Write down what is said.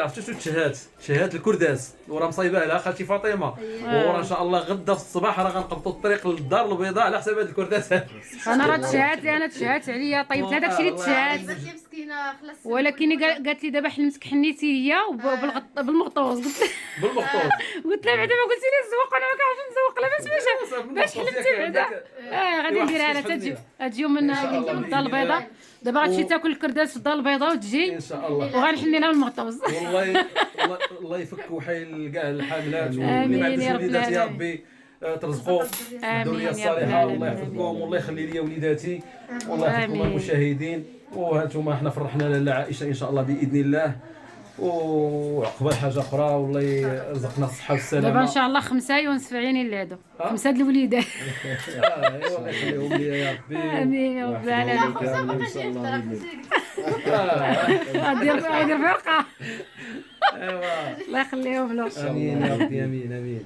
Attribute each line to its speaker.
Speaker 1: عرفتي شنو تشهات الكرداس وراه مصايبه لها خالتي فاطمه، وراه ان شاء الله غدا في الصباح راه غنقبطوا الطريق للدار البيضاء على حساب هاد الكرداسات.
Speaker 2: انا راه تشهات عليا، طيبت هذاك الشيء اللي تشهات،
Speaker 3: يا مسكينه خلاص.
Speaker 2: ولكن قالت لي دابا حلمتك حنيتي هي بالمغطوس.
Speaker 1: بالمخطوط
Speaker 2: قلت لها بعدا ما قلتي لي الزوق، انا ما كنعرفش نزوق لها باش حلمتي بعدا. غادي نديرها لها تجيو من الدار البيضاء. دابا غتمشي تاكل الكرداس في الدار البيضاء وتجي
Speaker 1: ان شاء الله.
Speaker 2: وغنحني لها المغطوس.
Speaker 1: والله الله يفك وحيل كاع الحاملات واللي ما
Speaker 2: آمين
Speaker 1: عندوش
Speaker 2: يا رب
Speaker 1: وليدات يا
Speaker 2: العالمين.
Speaker 1: ربي ترزقوا الذريه الصالحه. والله يحفظكم والله يخلي لي وليداتي والله يحفظكم
Speaker 2: آمين.
Speaker 1: المشاهدين. وهانتوما حنا فرحنا لاله عائشه ان شاء الله باذن الله، وعقبال حاجه اخرى والله يرزقنا الصحه والسلامه.
Speaker 2: دابا ان شاء الله 5 يونس في عيني اللي هادو 5 د الوليدات.
Speaker 1: ايوا الله يخليهم لي يا ربي.
Speaker 2: امين يا رب العالمين.
Speaker 3: ما بقاش يفطر
Speaker 2: غادير فرقه.
Speaker 1: ايوا
Speaker 2: الله يخليهم له.
Speaker 1: امين يا ربي امين امين.